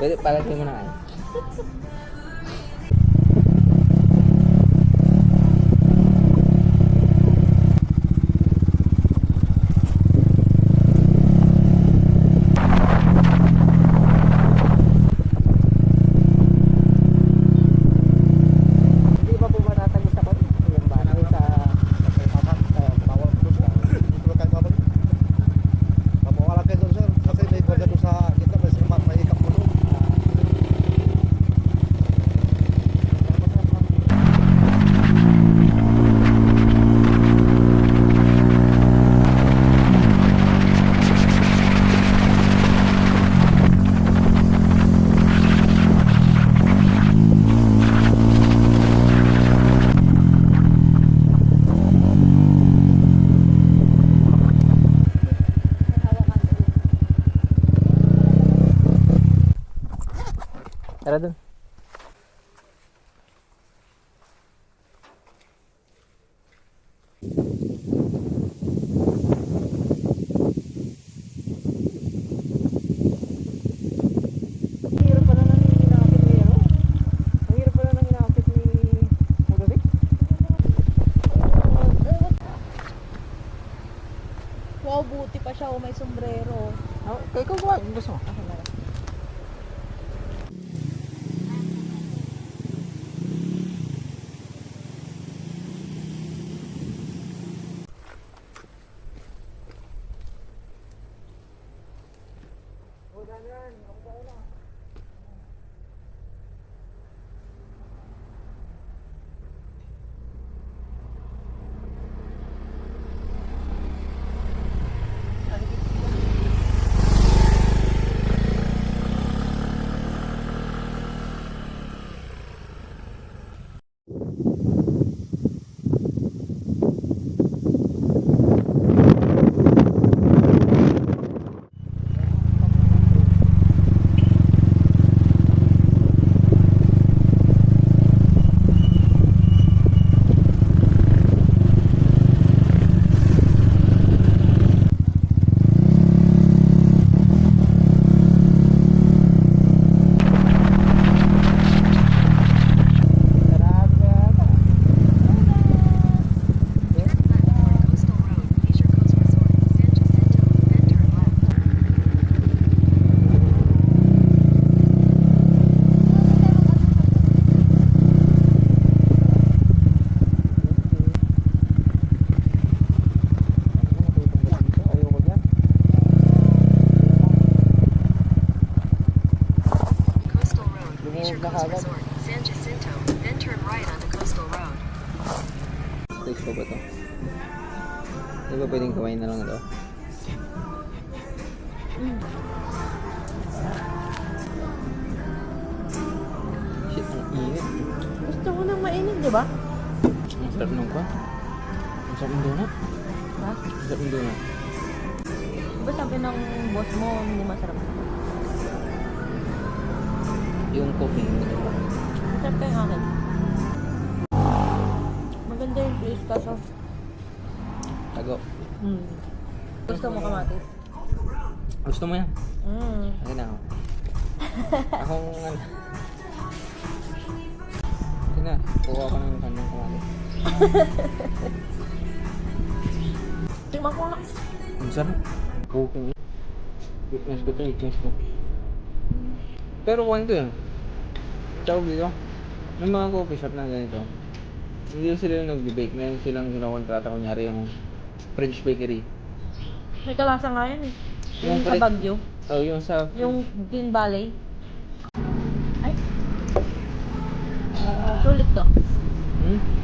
Pwede palagay mo na kayo. Tara dun. Wow, buti pa siya. May sombrero. Oh, kaya ko ba? Gusto mo? Okay na. Resort, San Jacinto, then turn right onto Coastal Road. Place ko ba ito? Di ba pwedeng kumain na lang ito? Shit, ang init. Gusto ko nang mainit, di ba? Ang sarap nung pa. Ang sarap ng donut. Ha? Ang sarap ng donut. Di ba sabi ng boss mo, hindi masarap? Yung coffee. Masarap kayong akin. Maganda yung place kaso. Tago. Gusto mo kamatis? Gusto mo yan? Akin na ako. Akong ano. Akin na. Kuha ko ng kanyang kumain. Tingnan ko nga. Ang sarap. Okay. Weakness ko ito. Weakness ko. Pero kung ito yan. Tawag dito. Yung mga coffee shop na ganito. Hindi sila nag-bake. Meron silang kinakontrata. Kunyari yung French bakery. May kalasa nga yan eh. Yung sa French- Baguio. Oh, yung sa... Yung Green Valley. Ay. Sulit to.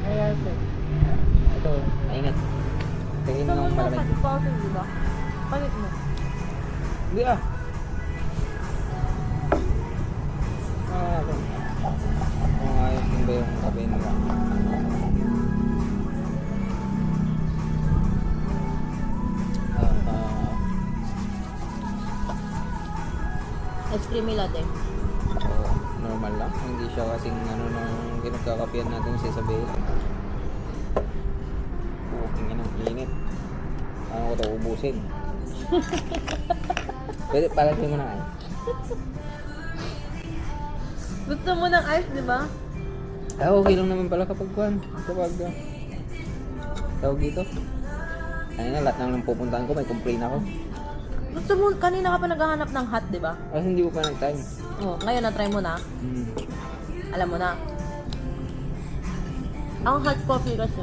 Ayan sir. Ito. Ingat. Tingin Ito ng mo malamig. sa coffee, di ba? Palit mo. Hindi ah. Ako. Kung ayos din ba yung kape nila. Ice creamy latte. Normal lang. Hindi siya kasing ano nung ginagkakapian natin sa Isabel. Puking inang init. Ano ko ito ubusin. Pwede palagay mo na kayo. Gusto mo ng ice, di ba? Ah, okay lang naman pala kapag tawag dito. Ayun na, lahat ng pupuntahan ko, may complain ako. Gusto mo, kanina ka pa naghahanap ng hot, di ba? Kasi hindi ko pa nag-time. Oh, ngayon na-try mo na. Hmm. Alam mo na. Ang hot coffee kasi,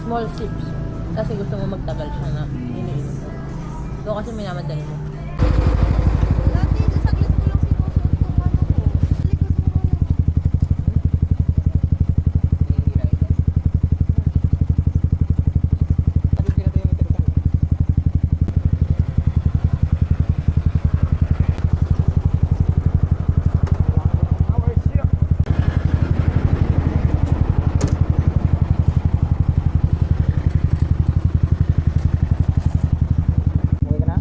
small sips. Kasi gusto mo magtagal siya na iniinom mo. So kasi minamadali mo. Dati, saglit ko lang sinusuot kung ano ko. Likod mo ano. Okay ka na?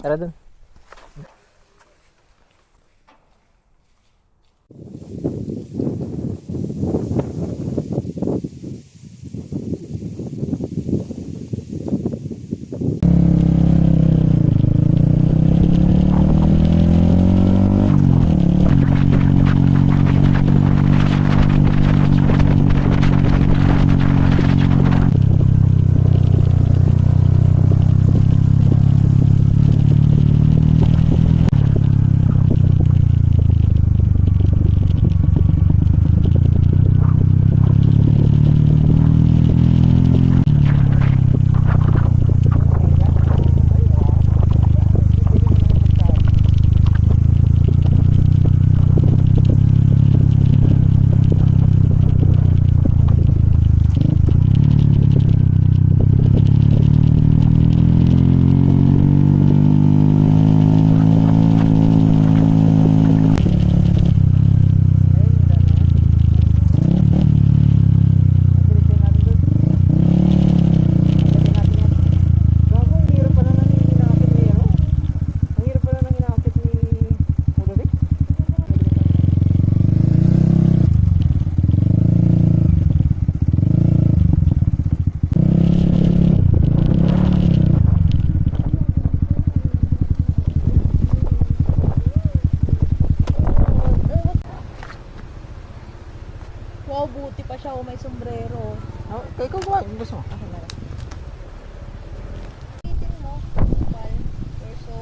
Tara dun. Wow, buti pa siya. May sombrero. Kaya ikaw kuha. Yung gusto mo. Itin mo. Kapal. You're so...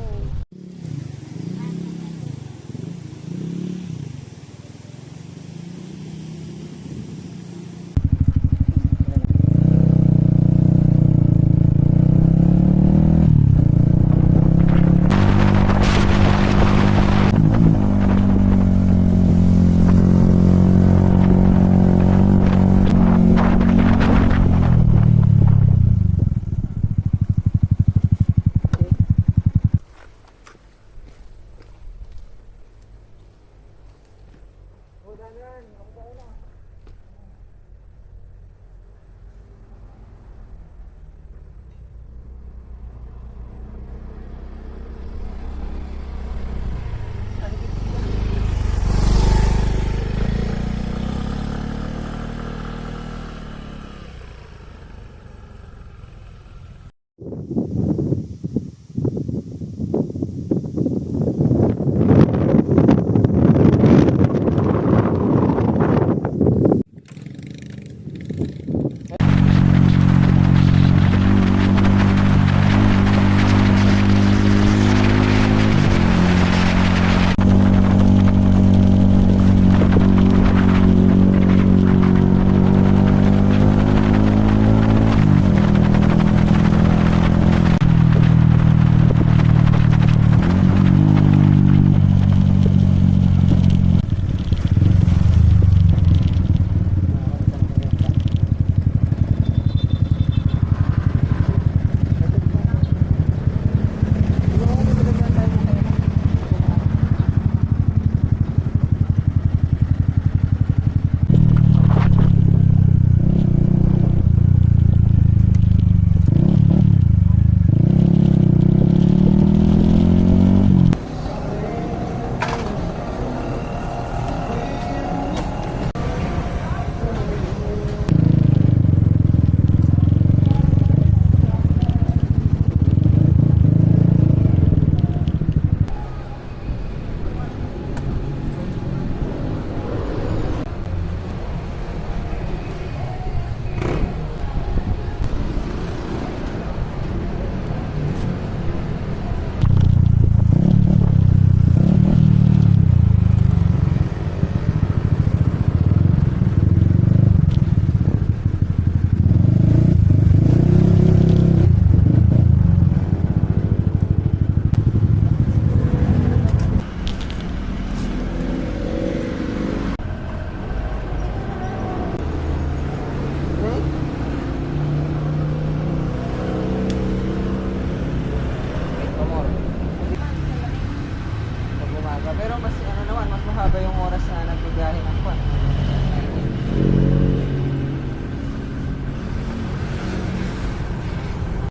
Pero mas ano naman, mas mahaba yung oras na nagbigahe ng kwan.